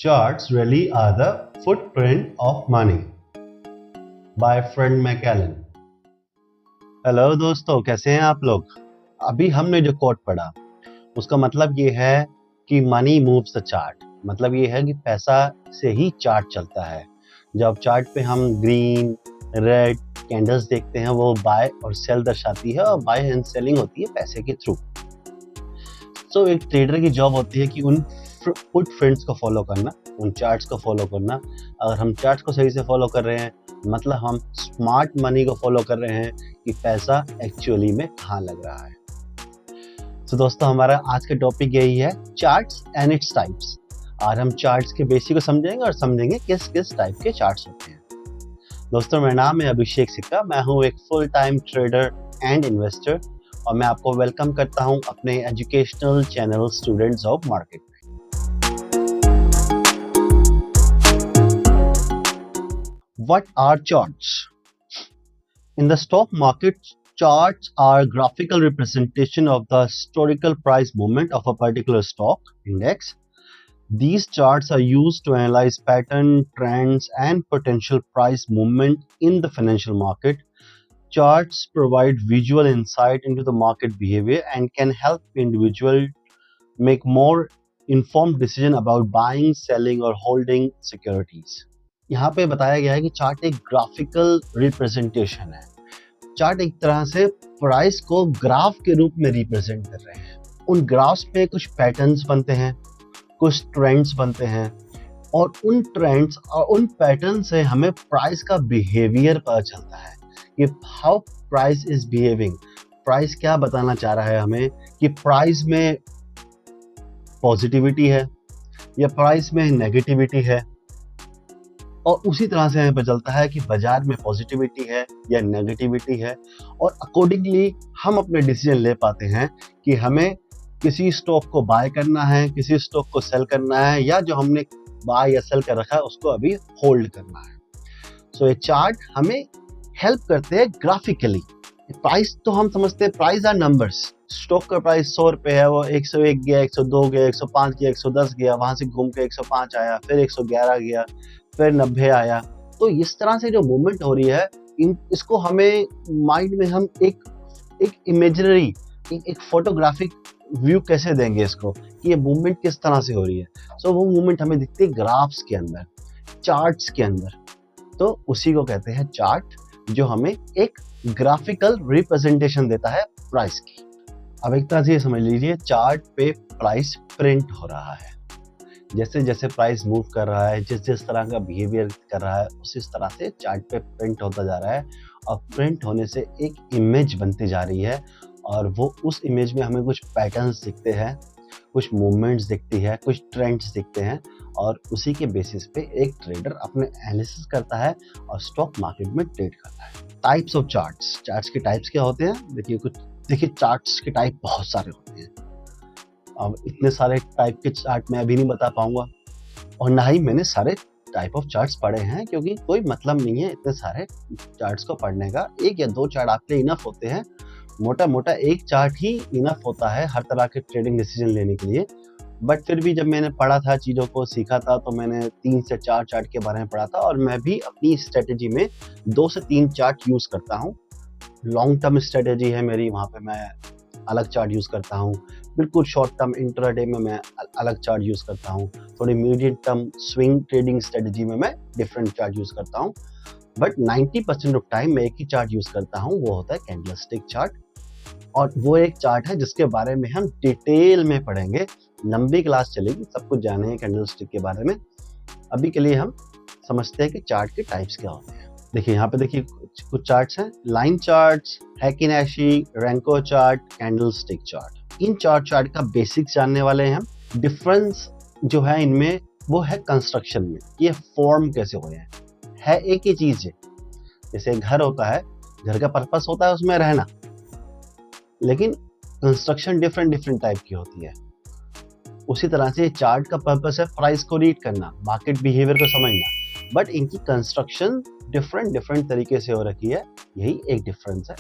Charts really are the footprint of money by Fred McAllen। Hello दोस्तों, कैसे हैं आप लोग? अभी हमने जो कोट पढ़ा उसका मतलब ये है कि मनी मूव्स द चार्ट। मतलब ये है कि पैसा से ही चार्ट चलता है। जब चार्ट पे हम ग्रीन रेड कैंडल्स देखते हैं वो बाय और सेल दर्शाती है, और बाय एंड सेलिंग होती है पैसे के थ्रू। तो एक ट्रेडर की जॉब होती है कि उन फुट प्रिंट्स को फॉलो करना, उन चार्ट्स को फॉलो करना। अगर हम चार्ट्स को सही से फॉलो कर रहे हैं मतलब हम स्मार्ट मनी को फॉलो कर रहे हैं कि पैसा एक्चुअली में कहाँ लग रहा है। तो दोस्तों, हमारा आज का टॉपिक यही है, चार्ट्स एंड इट्स टाइप्स। आज हम चार्ट्स के बेसिक को समझेंगे और समझेंगे किस किस टाइप के चार्ट्स होते हैं। दोस्तों, मेरा नाम है अभिषेक सिक्का। मैं हूँ एक full time trader and investor और मैं आपको वेलकम करता हूँ अपने educational channel students of market में। What are charts? In the stock market, charts are graphical representation of the historical price movement of a particular stock index. These charts are used to analyze pattern, trends, and potential price movement in the financial market. Charts provide visual insight into the market behavior and can help individuals make more informed decision about buying, selling, or holding securities. यहाँ पे बताया गया है कि chart एक graphical representation है। Chart एक तरह से प्राइस को ग्राफ के रूप में रिप्रेजेंट कर रहे हैं। उन ग्राफ्स पे कुछ पैटर्न्स बनते हैं, कुछ ट्रेंड्स बनते हैं, और उन ट्रेंड्स और उन पैटर्न से हमें प्राइस का बिहेवियर पता चलता है कि how price is behaving. Price क्या बताना चाह रहा है हमें कि प्राइस में पॉजिटिविटी है या प्राइस में नेगेटिविटी है, और उसी तरह से हमें पता चलता है कि बाजार में पॉजिटिविटी है या नेगेटिविटी है, और अकॉर्डिंगली हम अपने डिसीजन ले पाते हैं कि हमें किसी स्टॉक को बाय करना है, किसी स्टॉक को सेल करना है, या जो हमने बाय या सेल कर रखा है उसको अभी होल्ड करना है। सो ये चार्ट हमें हेल्प करते हैं ग्राफिकली। प्राइस तो हम समझते हैं प्राइस आर नंबर्स। स्टॉक का प्राइस 100 रुपये है, वो 101 गया, 102 गया, 105 गया, 110 गया, वहां से घूम के 105 आया, फिर 111 गया, फिर 90 आया। तो इस तरह से जो मूवमेंट हो रही है इसको हमें माइंड में हम एक इमेजिनरी एक फोटोग्राफिक व्यू कैसे देंगे इसको कि ये मूवमेंट किस तरह से हो रही है। सो वो मूवमेंट हमें दिखती है ग्राफ्स के अंदर, चार्ट्स के अंदर। तो उसी को कहते हैं चार्ट, जो हमें एक ग्राफिकल रिप्रेजेंटेशन देता है प्राइस की। अब एक तरह से ये समझ लीजिए, चार्ट पे प्राइस प्रिंट हो रहा है। जैसे जैसे प्राइस मूव कर रहा है, जिस जिस तरह का बिहेवियर कर रहा है, उसी तरह से चार्ट पे प्रिंट होता जा रहा है, और प्रिंट होने से एक इमेज बनती जा रही है, और वो उस इमेज में हमें कुछ पैटर्न्स दिखते हैं, कुछ मूवमेंट्स दिखती है, कुछ ट्रेंड्स दिखते हैं, और उसी के बेसिस पे एक ट्रेडर अपने एनालिसिस करता है और स्टॉक मार्केट में ट्रेड करता है। Types of charts. चार्ट्स के टाइप्स क्या होते हैं? देखिए चार्ट्स के टाइप बहुत सारे होते हैं। अब इतने सारे टाइप के चार्ट मैं अभी नहीं बता पाऊंगा, और ना ही मैंने सारे टाइप ऑफ चार्ट्स पढ़े हैं, क्योंकि कोई मतलब नहीं है इतने सारे चार्ट्स को पढ़ने का। एक या दो चार्ट आपके इनफ होते हैं, मोटा मोटा एक चार्ट ही इनफ होता है हर तरह के ट्रेडिंग डिसीजन लेने के लिए। बट फिर भी जब मैंने पढ़ा था, चीज़ों को सीखा था, तो मैंने 3 से 4 चार्ट के बारे में पढ़ा था, और मैं भी अपनी स्ट्रेटेजी में 2 से 3 चार्ट यूज़ करता हूँ। लॉन्ग टर्म स्ट्रेटेजी है मेरी, वहाँ पे मैं अलग चार्ट यूज़ करता हूँ। बिल्कुल शॉर्ट टर्म इंट्राडे में मैं अलग चार्ट यूज़ करता हूँ। थोड़ी medium term swing trading strategy में मैं डिफरेंट चार्ट यूज़ करता हूँ। बट 90% ऑफ टाइम मैं एक ही चार्ट यूज़ करता हूँ, वो होता है कैंडलस्टिक चार्ट। और वो एक चार्ट है जिसके बारे में हम डिटेल में पढ़ेंगे, लंबी क्लास चलेगी, सब कुछ जाने हैं कैंडलस्टिक के बारे में। अभी के लिए हम समझते हैं कि चार्ट के टाइप्स क्या होते हैं। देखिए यहाँ पे देखिए कुछ चार्ट्स हैं, line charts, Heikin Ashi, Renko chart, candlestick chart. इन चार्ट का बेसिक्स जानने वाले हैं हम। डिफरेंस जो है इनमें वो है कंस्ट्रक्शन में, ये फॉर्म कैसे हुए हैं। है एक ही चीज है, जैसे घर होता है, घर का पर्पस होता है उसमें रहना, लेकिन कंस्ट्रक्शन डिफरेंट टाइप की होती है। उसी तरह से चार्ट का पर्पस है प्राइस को रीड करना, मार्केट बिहेवियर को समझना, बट इनकी कंस्ट्रक्शन डिफरेंट तरीके से हो रखी है। यही एक डिफरेंस है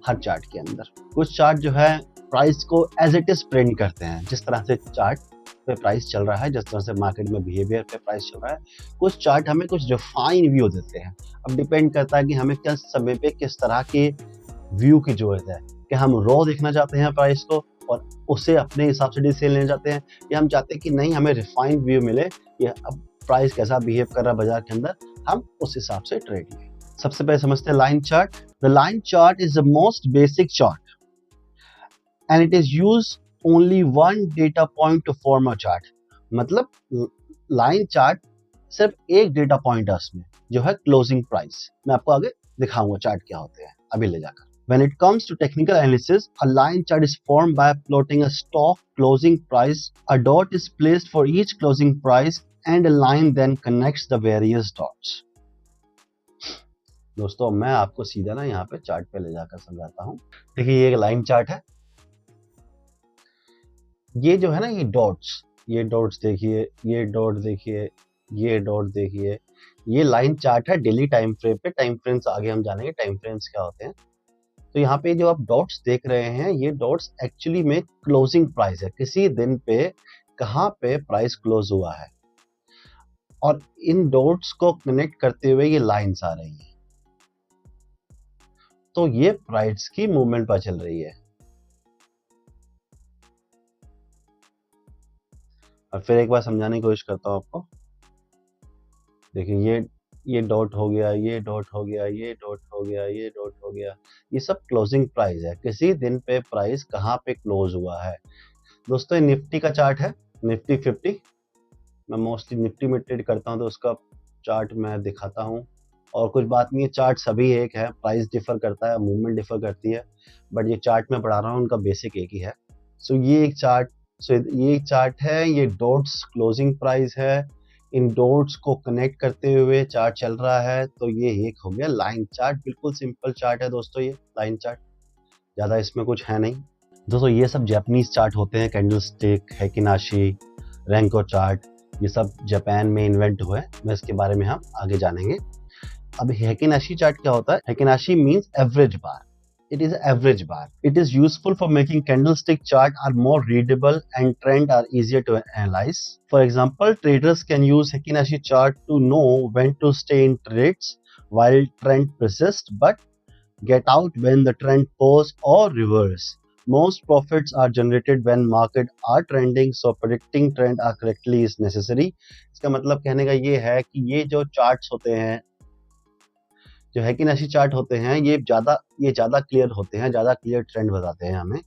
हर चार्ट के अंदर। कुछ चार्ट जो है प्राइस को एज इट इज प्रिंट करते हैं, जिस तरह से चार्ट पे प्राइस चल रहा है, जिस तरह से मार्केट में बिहेवियर पे प्राइस चल रहा है। कुछ चार्ट हमें कुछ रिफाइन व्यू देते हैं। अब डिपेंड करता है कि हमें किस समय पे किस तरह के व्यू की जरूरत है, कि हम रॉ देखना चाहते हैं प्राइस को और उसे अपने हिसाब से डिसीजन लेना चाहते हैं, या हम चाहते हैं कि नहीं हमें रिफाइंड व्यू मिले कि अब प्राइस कैसा बिहेव कर रहा है बाजार के अंदर, हम उस हिसाब से ट्रेड लें। सबसे पहले समझते हैं line chart. The line chart is the most basic chart and it is use only one data point two form a chart. मतलब लाइन चार्ट सिर्फ एक डेटा पॉइंट है उसमें, जो है क्लोजिंग प्राइस। मैं आपको आगे दिखाऊंगा चार्ट क्या होते हैं अभी ले जाकर। When it comes to technical analysis, a line chart is formed by plotting a stock closing price. A dot is placed for each closing price and a line then connects the various dots. दोस्तों मैं आपको सीधा ना यहाँ पे chart पे ले जाकर समझाता हूँ। देखिए ये एक लाइन चार्ट है। ये जो है ना ये डॉट्स देखिए, ये डॉट देखिए, ये डॉट देखिए, ये लाइन चार्ट है डेली टाइम फ्रेम पे। टाइम फ्रेम्स आगे हम जानेंगे टाइम फ्रेम्स क्या होते हैं। तो यहाँ पे जो आप डॉट्स देख रहे हैं, ये डॉट्स एक्चुअली में क्लोजिंग प्राइस है, किसी दिन पे कहाँ पे प्राइस क्लोज हुआ है, और इन डॉट्स को कनेक्ट करते हुए ये लाइंस आ रही हैं। तो ये प्राइस की मूवमेंट पर चल रही है। और फिर एक बार समझाने की कोशिश करता हूँ आपको। देखिए ये डॉट हो गया, ये डॉट हो गया, ये डॉट हो गया, ये डॉट हो गया, ये सब क्लोजिंग प्राइस है, किसी दिन पे प्राइस कहाँ पे क्लोज हुआ है। दोस्तों ये निफ्टी का चार्ट है, निफ्टी 50। मैं मोस्टली निफ्टी में ट्रेड करता हूँ तो उसका चार्ट मैं दिखाता हूँ। और कुछ बात नहीं है, चार्ट सभी एक है, प्राइस डिफर करता है, मूवमेंट डिफर करती है, बट ये चार्ट मैं पढ़ा रहा हूँ उनका बेसिक एक ही है। ये एक चार्ट है, ये डॉट्स क्लोजिंग प्राइस है, इन डॉट्स को कनेक्ट करते हुए चार्ट चल रहा है। तो ये एक हो गया लाइन चार्ट। बिल्कुल सिंपल चार्ट है दोस्तों, ये लाइन चार्ट, ज्यादा इसमें कुछ है नहीं। दोस्तों ये सब जापानीज चार्ट होते हैं, कैंडलस्टिक, हेकिनाशी, रेंको चार्ट, ये सब जापान में इन्वेंट हुए। मैं इसके बारे में हम आगे जानेंगे। अब हेकिनाशी चार्ट क्या होता है? Heikin Ashi means average bar. It is average bar. It is useful for making candlestick chart are more readable and trend are easier to analyze. For example, traders can use Heikin-Ashi chart to know when to stay in trades while trend persists, but get out when the trend pause or reverse. Most profits are generated when market are trending, so predicting trend accurately is necessary. इसका मतलब कहने का ये है कि ये जो charts होते हैं, जो हेकिनाशी चार्ट होते हैं, ये ज्यादा क्लियर होते हैं, ज्यादा क्लियर ट्रेंड बताते हैं हमें,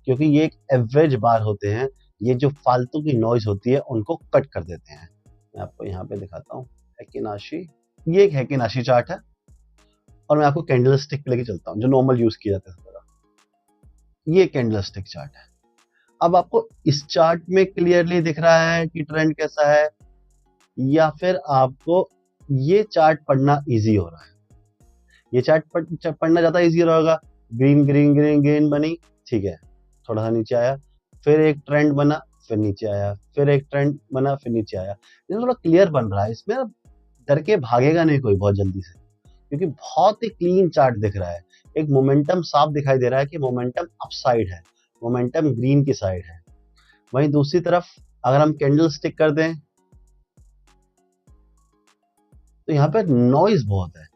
क्योंकि ये एक एवरेज बार होते हैं। ये जो फालतू की नॉइज होती है उनको कट कर देते हैं। मैं आपको यहाँ पे दिखाता हूँ हेकिनाशी। ये एक हेकिनाशी चार्ट है और मैं आपको कैंडलस्टिक पे लेके चलता हूँ जो नॉर्मल यूज किया जाता है। ये कैंडलस्टिक चार्ट है। अब आपको इस चार्ट में क्लियरली दिख रहा है कि ट्रेंड कैसा है, या फिर आपको ये चार्ट पढ़ना इजी हो रहा है? ये चार्ट पढ़ना ज्यादा इजी रहेगा। ग्रीन ग्रीन ग्रीन ग्रीन बनी, ठीक है, थोड़ा सा नीचे आया, फिर एक ट्रेंड बना, फिर नीचे आया, फिर एक ट्रेंड बना, फिर नीचे आया। ये थोड़ा क्लियर बन रहा है, इसमें डर के भागेगा नहीं कोई बहुत जल्दी से, क्योंकि बहुत ही क्लीन चार्ट दिख रहा है। एक मोमेंटम साफ दिखाई दे रहा है कि मोमेंटम अपसाइड है, मोमेंटम ग्रीन की साइड है। वहीं दूसरी तरफ अगर हम कैंडल स्टिक कर दें तो यहाँ पे नॉइज बहुत है।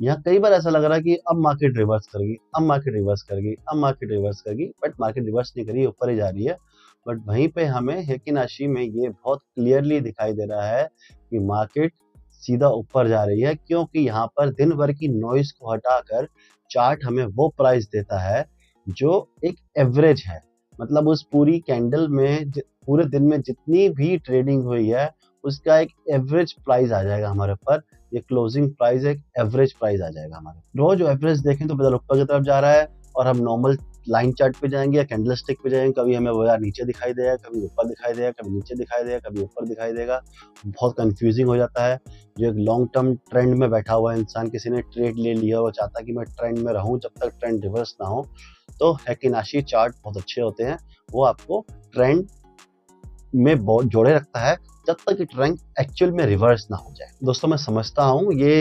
यहाँ कई बार ऐसा लग रहा है कि अब मार्केट रिवर्स करेगी, अब मार्केट रिवर्स करेगी, अब मार्केट रिवर्स करेगी, बट मार्केट रिवर्स नहीं करी, ऊपर ही जा रही है। बट वहीं पे हमें हेकिनाशी में ये बहुत क्लियरली दिखाई दे रहा है कि मार्केट सीधा ऊपर जा रही है, क्योंकि यहाँ पर दिन भर की नॉइज को हटाकर चार्ट हमें वो प्राइस देता है जो एक एवरेज है। मतलब उस पूरी कैंडल में पूरे दिन में जितनी भी ट्रेडिंग हुई है उसका एक एवरेज प्राइस आ जाएगा हमारे ऊपर। ये क्लोजिंग प्राइस एक एवरेज प्राइस आ जाएगा हमारे। रोज एवरेज देखें तो बाजार ऊपर की तरफ जा रहा है, और हम नॉर्मल लाइन चार्ट पे जाएंगे या कैंडल स्टिक पे जाएंगे, कभी हमें बाजार नीचे दिखाई देगा, कभी ऊपर दिखाई देगा, कभी नीचे दिखाई देगा, कभी ऊपर दिखाई देगा। बहुत कंफ्यूजिंग हो जाता है। जो एक लॉन्ग टर्म ट्रेंड में बैठा हुआ इंसान, किसी ने ट्रेड ले लिया, वो चाहता है कि मैं ट्रेंड में रहूं जब तक ट्रेंड रिवर्स ना हो, तो हेकिनाशी चार्ट बहुत अच्छे होते हैं। वो आपको ट्रेंड में बहुत जोड़े रखता है जब तक कि ट्रेंड एक्चुअल में रिवर्स ना हो जाए। दोस्तों मैं समझता हूँ ये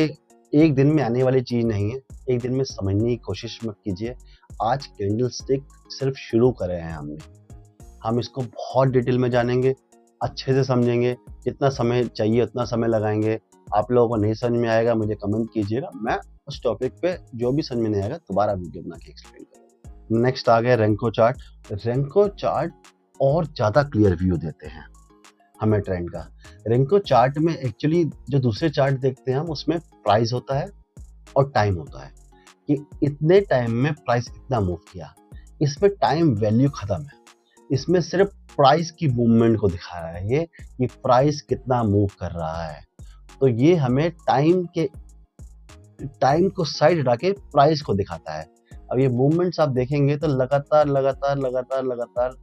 एक दिन में आने वाली चीज नहीं है, एक दिन में समझने की कोशिश मत कीजिए। आज कैंडल स्टिक सिर्फ शुरू करे हैं हमने, हम इसको बहुत डिटेल में जानेंगे अच्छे से समझेंगे, जितना समय चाहिए उतना समय लगाएंगे। आप लोगों को नहीं समझ में आएगा मुझे कमेंट कीजिएगा, मैं उस टॉपिक पे जो भी समझ में नहीं आएगा दोबारा वीडियो बना के एक्सप्लेन करूँगा। नेक्स्ट आ गया रेंको चार्ट। रेंको चार्ट और ज़्यादा क्लियर व्यू देते हैं हमें ट्रेंड का। रेंको चार्ट में एक्चुअली जो दूसरे चार्ट देखते हैं हम, उसमें प्राइस होता है और टाइम होता है कि इतने टाइम में प्राइस इतना मूव किया। इसमें टाइम वैल्यू खत्म है, इसमें सिर्फ प्राइस की मूवमेंट को दिखा रहा है ये कि प्राइस कितना मूव कर रहा है। तो ये हमें टाइम को साइड हटा के प्राइस को दिखाता है। अब ये मूवमेंट्स आप देखेंगे तो लगातार लगातार लगातार लगातार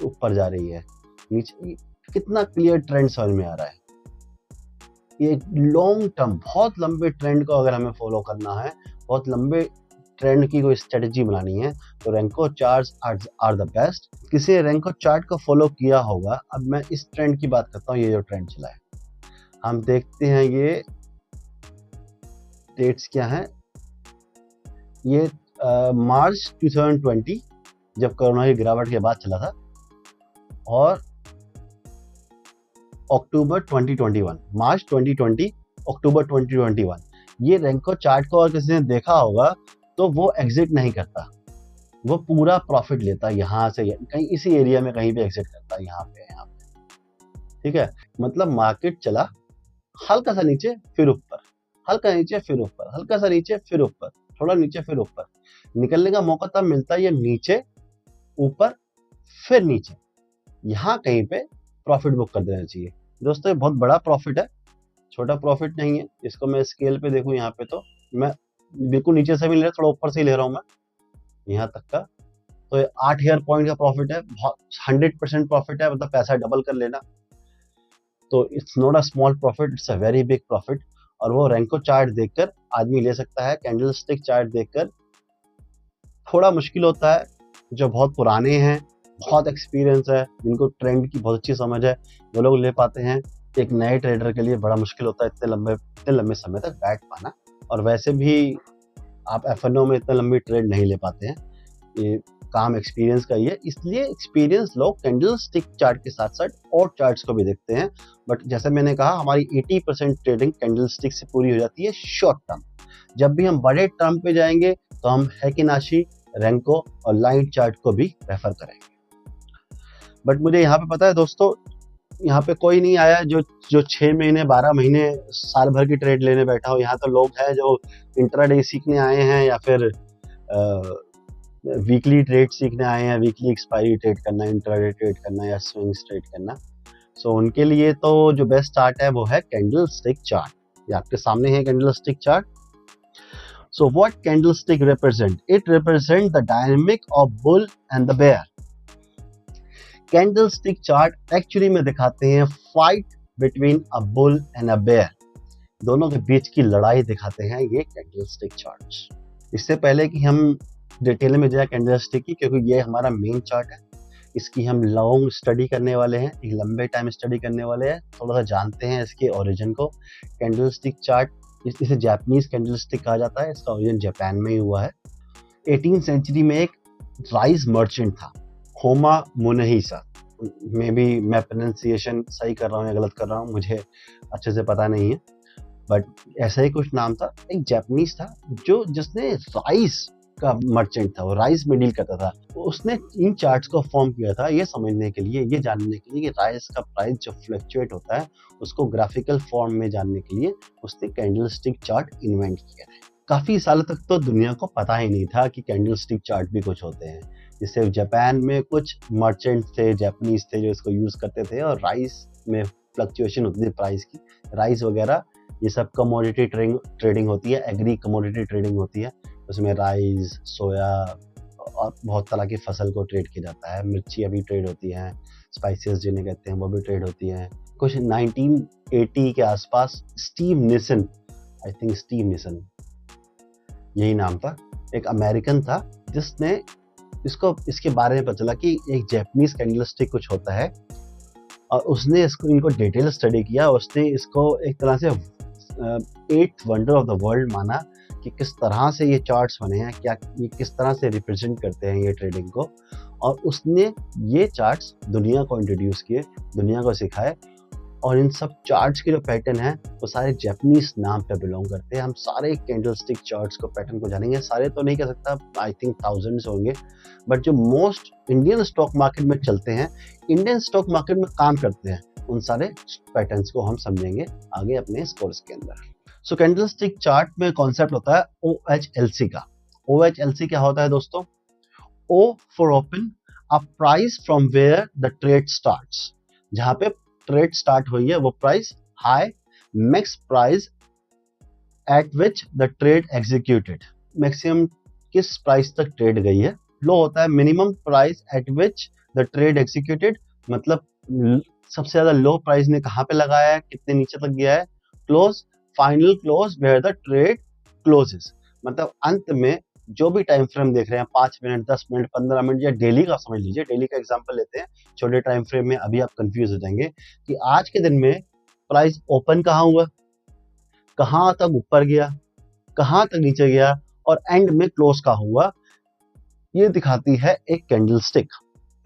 ऊपर जा रही है, नीचे कितना क्लियर ट्रेंड समझ में आ रहा है। ये लॉन्ग टर्म बहुत लंबे ट्रेंड को अगर हमें फॉलो करना है, बहुत लंबे ट्रेंड की कोई स्ट्रेटजी बनानी है, तो Renko charts are the best. किसी ने रेंको चार्ट को फॉलो किया होगा। अब मैं इस ट्रेंड की बात करता हूँ, ये जो ट्रेंड चला है हम देखते हैं, ये डेट्स क्या है, ये मार्च 2020 जब कोरोना की गिरावट के बाद चला था, और अक्टूबर 2021, मार्च 2020 अक्टूबर 2021। ये रेंको चार्ट को और किसी ने देखा होगा तो वो एग्जिट नहीं करता, वो पूरा प्रॉफिट लेता है यहाँ से, कहीं इसी एरिया में कहीं पे एग्जिट करता है, यहाँ पे। ठीक है, मतलब मार्केट चला हल्का सा नीचे फिर ऊपर, हल्का नीचे फिर ऊपर, हल्का सा नीचे फिर ऊपर, थोड़ा नीचे फिर ऊपर, निकलने का मौका तब मिलता है ये नीचे ऊपर फिर नीचे, यहाँ कहीं पे प्रॉफिट बुक कर देना चाहिए। दोस्तों ये बहुत बड़ा प्रॉफिट है, छोटा प्रॉफिट नहीं है। इसको मैं स्केल पे देखूं यहाँ पे, तो मैं बिल्कुल नीचे से भी ले रहा, थोड़ा ऊपर से ही ले रहा हूँ मैं यहाँ तक का। तो ये 8,000 पॉइंट का प्रॉफिट है, 100% प्रॉफिट है, मतलब पैसा डबल कर लेना। तो it's not a small profit, it's a very big profit. और वो रेंको चार्ट देखकर आदमी ले सकता है। कैंडल स्टिक चार्ट देखकर थोड़ा मुश्किल होता है, जो बहुत पुराने हैं, बहुत एक्सपीरियंस है, जिनको ट्रेंड की बहुत अच्छी समझ है, वो लोग ले पाते हैं। एक नए ट्रेडर के लिए बड़ा मुश्किल होता है इतने लंबे समय तक बैठ पाना। और वैसे भी आप एफएनओ में इतने लंबी ट्रेड नहीं ले पाते हैं, ये काम एक्सपीरियंस का ही है। इसलिए एक्सपीरियंस लोग कैंडल स्टिक चार्ट के साथ साथ और चार्ट्स को भी देखते हैं। बट जैसे मैंने कहा, हमारी 80% ट्रेडिंग कैंडल स्टिक से पूरी हो जाती है शॉर्ट टर्म। जब भी हम बड़े टर्म पे जाएंगे तो हम हेकिनाशी, रेंको और लाइन चार्ट को भी रेफर करेंगे। बट मुझे यहाँ पे पता है दोस्तों, यहाँ पे कोई नहीं आया जो 6 महीने 12 महीने साल भर की ट्रेड लेने बैठा हो। यहाँ तो लोग हैं जो इंट्राडे सीखने आए हैं, या फिर वीकली ट्रेड सीखने आए हैं, वीकली एक्सपायरी ट्रेड करना, इंट्राडे ट्रेड करना या स्विंग्स ट्रेड करना। सो उनके लिए तो जो बेस्ट चार्ट है वो है कैंडल स्टिक चार्ट। ये आपके सामने है candle stick chart. So what candlestick represent? It represent the dynamic of bull and the bear. Candlestick chart actually में दिखाते हैं fight between a bull and a bear. दोनों के बीच की लड़ाई दिखाते हैं ये candlestick charts. इससे पहले कि हम डिटेल में जाए कैंडलस्टिक की, क्योंकि ये हमारा मेन चार्ट है, इसकी हम लॉन्ग स्टडी करने वाले हैं, एक लंबे टाइम स्टडी करने वाले हैं, थोड़ा सा जानते हैं इसके ओरिजिन को। कैंडलस्टिक चार्ट, इसे जापानीज कैंडलस्टिक कहा जाता है, इसका ओरिजिन जापान में ही हुआ है। 18th सेंचुरी में एक राइस मर्चेंट था, होमा मुनहिसा, मे बी मैं प्रोनाउंसिएशन सही कर रहा हूँ या गलत कर रहा हूँ, मुझे अच्छे से पता नहीं है, बट ऐसा ही कुछ नाम था। एक जापानीज था जिसने राइस का मर्चेंट था, वो राइस में डील करता था। उसने इन चार्ट्स को फॉर्म किया था ये समझने के लिए, ये जानने के लिए कि राइस का प्राइस जो फ्लक्चुएट होता है उसको ग्राफिकल फॉर्म में जानने के लिए उसने कैंडलस्टिक चार्ट इन्वेंट किया था। काफी सालों तक तो दुनिया को पता ही नहीं था कि कैंडलस्टिक चार्ट भी कुछ होते हैं। जिससे जापान में कुछ मर्चेंट थे, जापानीज थे, जो इसको यूज करते थे, और राइस में फ्लक्चुएशन होती थी प्राइस की। राइस वगैरह ये सब कमोडिटी ट्रेडिंग होती है, एग्री कमोडिटी ट्रेडिंग होती है। उसमें राइस, सोया और बहुत तरह की फसल को ट्रेड किया जाता है। मिर्ची अभी ट्रेड होती है, स्पाइसेस जिन्हें कहते हैं वो भी ट्रेड होती हैं। कुछ 1980 के आसपास स्टीव निसन, आई थिंक स्टीव निसन यही नाम था, एक अमेरिकन था जिसने इसके बारे में पता चला कि एक जापानीज कैंडलस्टिक कुछ होता है, और उसने इनको डिटेल स्टडी किया। उसने इसको एक तरह से 8th wonder of the world माना कि किस तरह से ये चार्ट्स बने हैं, क्या ये किस तरह से रिप्रेजेंट करते हैं ये ट्रेडिंग को। और उसने ये चार्ट्स दुनिया को इंट्रोड्यूस किए, दुनिया को सिखाए। और इन सब चार्ट्स के जो पैटर्न है वो सारे जापानीज नाम पे बिलोंग करते हैं। हम सारे कैंडलस्टिक चार्ट्स को पैटर्न को जानेंगे, सारे तो नहीं कह सकता, आई थिंक थाउजेंड्स होंगे, बट जो मोस्ट इंडियन स्टॉक मार्केट में चलते हैं, इंडियन स्टॉक मार्केट में काम करते हैं, उन सारे पैटर्न्स को हम समझेंगे आगे अपने इस कोर्स के अंदर। सो कैंडलस्टिक चार्ट में कॉन्सेप्ट होता है OHLC का। OHLC क्या होता है दोस्तों? O for open, a price from where the trade starts, जहां पे ट्रेड स्टार्ट हुई है वो price high, max price at which the trade executed, maximum किस प्राइस तक ट्रेड गई है। लो होता है minimum price at which the trade executed, मतलब सबसे ज्यादा लो प्राइस ने कहां पे लगाया है, कितने नीचे तक गया है। Close, final close where the trade closes, मतलब अंत में जो भी टाइम फ्रेम देख रहे हैं, 5 मिनट, 10 मिनट, 15 मिनट या डेली का समझ लीजिए, डेली का एग्जांपल लेते हैं। छोटे टाइम फ्रेम में अभी आप कंफ्यूज हो जाएंगे कि आज के दिन में प्राइस ओपन कहाँ हुआ, कहाँ तक ऊपर गया, कहाँ तक नीचे गया और एंड में क्लोज कहाँ हुआ, ये दिखाती है एक कैंडलस्टिक।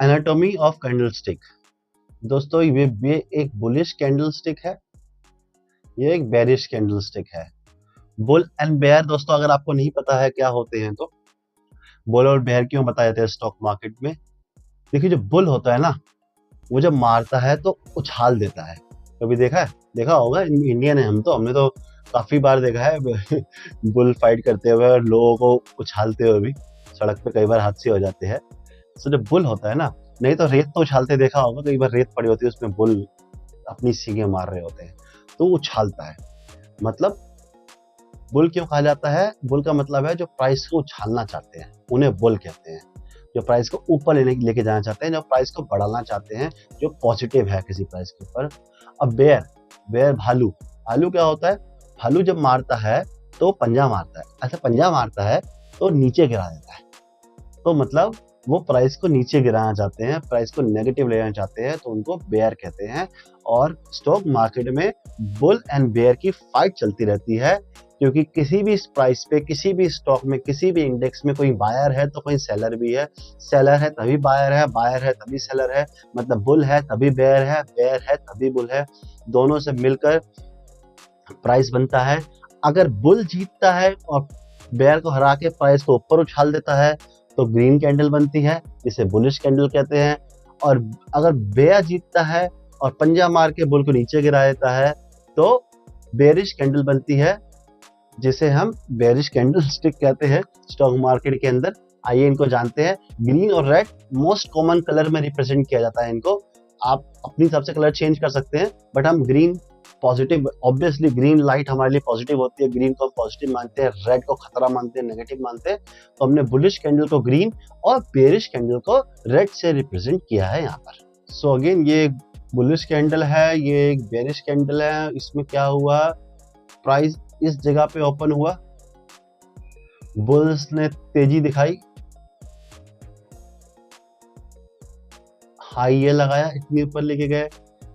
एनाटॉमी ऑफ कैंडलस्टिक दोस्तों, ये एक बुलिश कैंडलस्टिक है, ये एक बेरिश कैंडलस्टिक है। बुल एंड बेयर दोस्तों अगर आपको नहीं पता है क्या होते हैं तो बुल और बेयर क्यों बताए जाते हैं स्टॉक मार्केट में। देखिए जो बुल होता है ना, वो जब मारता है तो उछाल देता है। कभी देखा है? देखा होगा, इंडियन है हम तो, हमने तो काफी बार देखा है बुल फाइट करते हुए और लोगों को उछालते हुए भी, सड़क पे कई बार हादसे हो जाते हैं। तो जब बुल होता है ना, नहीं तो रेत तो उछालते देखा होगा, कई बार रेत पड़ी होती है उसमें बुल अपनी सींगें मार रहे होते हैं, तो उछालता है। मतलब बुल क्यों कहा जाता है? बुल का मतलब है जो प्राइस को उछालना चाहते हैं, उन्हें बुल कहते हैं। जो प्राइस को ऊपर लेके जाना चाहते हैं, जो प्राइस को बढ़ाना चाहते हैं, जो पॉजिटिव है किसी प्राइस के ऊपर। अब बेयर भालू, भालू क्या होता है? भालू जब मारता है तो पंजा मारता है, ऐसा पंजा मारता है तो नीचे गिरा देता है। तो मतलब वो प्राइस को नीचे गिराना चाहते हैं, प्राइस को नेगेटिव लेना चाहते हैं, तो उनको बेयर कहते हैं। और स्टॉक मार्केट में बुल एंड बेयर की फाइट चलती रहती है, क्योंकि किसी भी प्राइस पे, किसी भी स्टॉक में, किसी भी इंडेक्स में कोई बायर है तो कोई सेलर भी है, सेलर है तभी बायर है, बायर है तभी सेलर है, मतलब बुल है तभी बेयर है, बेयर है तभी बुल है, दोनों से मिलकर प्राइस बनता है। अगर बुल जीतता है और बेयर को हरा के प्राइस को ऊपर उछाल देता है तो ग्रीन कैंडल बनती है, जिसे बुलिश कैंडल कहते हैं। और अगर बेयर जीतता है और पंजा मार के बुल को नीचे गिरा देता है तो बेरिश कैंडल बनती है, जिसे हम बेरिश कैंडल स्टिक कहते हैं स्टॉक मार्केट के अंदर। आइए इनको जानते हैं। ग्रीन और रेड मोस्ट कॉमन कलर में रिप्रेजेंट किया जाता है इनको। आप अपनी हिसाब से कलर चेंज कर सकते हैं, बट हम green positive, obviously green light हमारे लिए पॉजिटिव होती है, ग्रीन को हम पॉजिटिव मानते हैं, रेड को खतरा मानते हैं, नेगेटिव मानते हैं। तो हमने बुलिश कैंडल को ग्रीन और बेरिश कैंडल को रेड से रिप्रेजेंट किया है यहाँ पर। सो अगेन ये बुलिश कैंडल है, ये एक बेरिश कैंडल है। इसमें क्या हुआ, प्राइस इस जगह पे ओपन हुआ, बुल्स ने तेजी दिखाई, हाई ये लगाया, इतनी ऊपर लेके गए,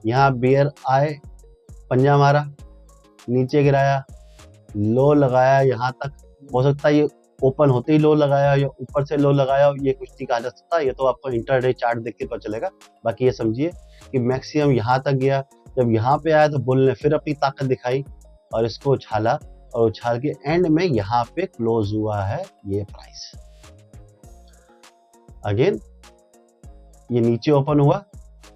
यहाँ बेयर आए, पंजा मारा, नीचे गिराया, लो लगाया यहाँ तक। हो सकता है ये ओपन होते ही लो लगाया या ऊपर से लो लगाया, ये कुछ नहीं कहा जा सकता, ये तो आपको इंटरडे चार्ट देख के पता चलेगा। बाकी ये समझिए कि मैक्सिमम यहाँ तक गया, जब यहाँ पे आया तो बुल ने फिर अपनी ताकत दिखाई और इसको उछाला, और उछाल के एंड में यहाँ पे क्लोज हुआ है ये प्राइस। अगेन ये नीचे ओपन हुआ,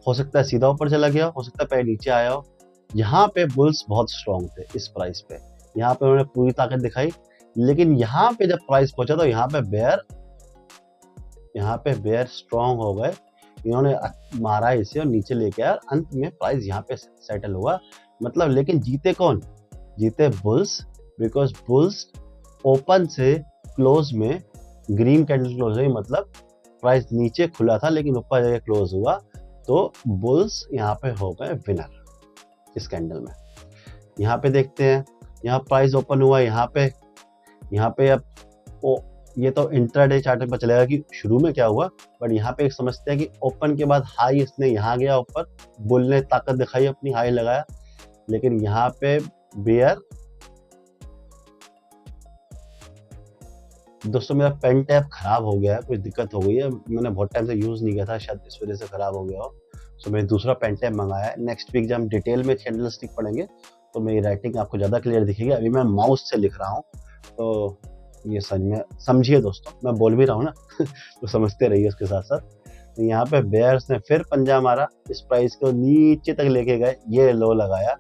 हो सकता है सीधा ऊपर चला गया, हो सकता है पैर नीचे आया हो। यहाँ पे बुल्स बहुत स्ट्रॉन्ग थे इस प्राइस पे, यहाँ पे उन्होंने पूरी ताकत दिखाई। लेकिन यहाँ पे जब प्राइस पहुंचा तो यहाँ पे बेयर स्ट्रॉन्ग हो गए, इन्होंने मारा इसे और नीचे लेके आया, अंत में प्राइस यहाँ पे सेटल हुआ। मतलब लेकिन जीते कौन? जीते बुल्स, बिकॉज बुल्स ओपन से क्लोज में ग्रीन कैंडल क्लोज हुई, मतलब प्राइस नीचे खुला था लेकिन ऊपर जाके क्लोज हुआ, तो बुल्स यहाँ पे हो गए विनर इस कैंडल में। यहाँ पे देखते हैं, यहाँ प्राइस ओपन हुआ, यहाँ पे अब ये तो इंट्राडे चार्ट में पता चलेगा कि शुरू में क्या हुआ, बट यहाँ पे एक समझते हैं कि ओपन के बाद हाई इसने यहाँ गया ऊपर, बुल ने ताकत दिखाई, अपनी हाई लगाया, लेकिन यहाँ पे बेयर दोस्तों मेरा पेन टैप खराब हो गया है, कुछ दिक्कत हो गई है, मैंने बहुत टाइम से यूज़ नहीं किया था, शायद इस वजह से खराब हो गया हो। सो मैंने दूसरा पेन टैप मंगाया है। नेक्स्ट वीक जब हम डिटेल में कैंडल स्टिक पढ़ेंगे तो मेरी राइटिंग आपको ज़्यादा क्लियर दिखेगी। अभी मैं माउस से लिख रहा हूँ, तो ये समझिए दोस्तों, मैं बोल भी रहा हूँ ना तो समझते रहिए उसके साथ साथ। तो यहाँ पे बेयर्स ने फिर पंजा मारा, इस प्राइस को नीचे तक लेके गए, ये लो लगाया।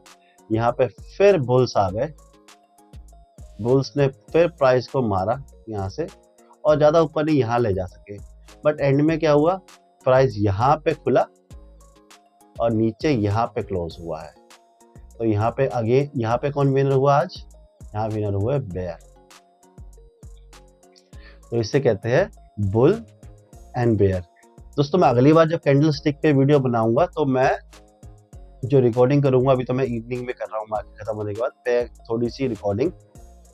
यहाँ पे फिर बुल्स आ गए, बुल्स ने फिर प्राइस को मारा यहाँ से, और ज़्यादा ऊपर नहीं यहाँ ले जा सके। बट एंड में क्या हुआ, प्राइस यहाँ पे खुला और नीचे यहाँ पे क्लोज हुआ है। तो यहाँ पे आगे, यहाँ पे कौन विनर हुआ आज, यहाँ विनर हुआ बेयर। तो इसे कहते हैं बुल एंड बेयर। दोस्तों मैं अगली बार जब कैंडल स्टिक पे वीडियो बनाऊंगा तो मैं जो रिकॉर्डिंग करूंगा, अभी तो मैं इवनिंग में कर रहा हूँ मार्केट खत्म होने के बाद, मैं थोड़ी सी रिकॉर्डिंग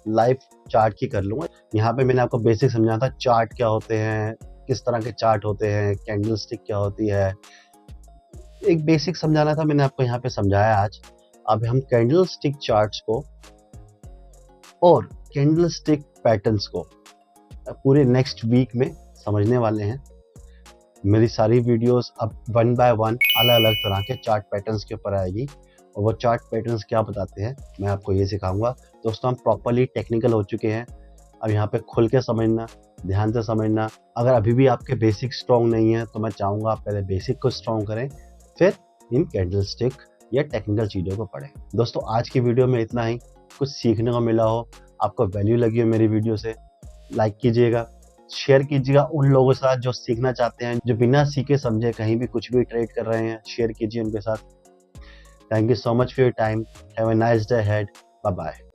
लाइव चार्ट की कर लूंगा। यहाँ पे मैंने आपको बेसिक समझाया था चार्ट क्या होते हैं, किस तरह के चार्ट होते हैं, कैंडल स्टिक क्या होती है, एक बेसिक समझाना था, मैंने आपको यहाँ पे समझाया आज। अब हम कैंडल स्टिक चार्ट्स को और कैंडल स्टिक पैटर्न्स को पूरे नेक्स्ट वीक में समझने वाले हैं। मेरी सारी वीडियोस अब 1 बाय 1 अलग अलग तरह के चार्ट पैटर्न्स के ऊपर आएगी, और वो चार्ट पैटर्न्स क्या बताते हैं मैं आपको ये सिखाऊंगा। दोस्तों हम प्रॉपर्ली टेक्निकल हो चुके हैं, अब यहाँ पे खुल के समझना, ध्यान से समझना। अगर अभी भी आपके बेसिक स्ट्रॉन्ग नहीं है तो मैं चाहूँगा आप पहले बेसिक को स्ट्रॉन्ग करें, फिर इन कैंडल स्टिक या टेक्निकल चीज़ों को पढ़ें। दोस्तों आज की वीडियो में इतना ही, कुछ सीखने को मिला हो, आपको वैल्यू लगी हो मेरी वीडियो से, लाइक कीजिएगा, शेयर कीजिएगा उन लोगों के साथ जो सीखना चाहते हैं, जो बिना सीखे समझे कहीं भी कुछ भी ट्रेड कर रहे हैं, शेयर कीजिए उनके साथ। Thank you so much for your time, have a nice day ahead, bye bye.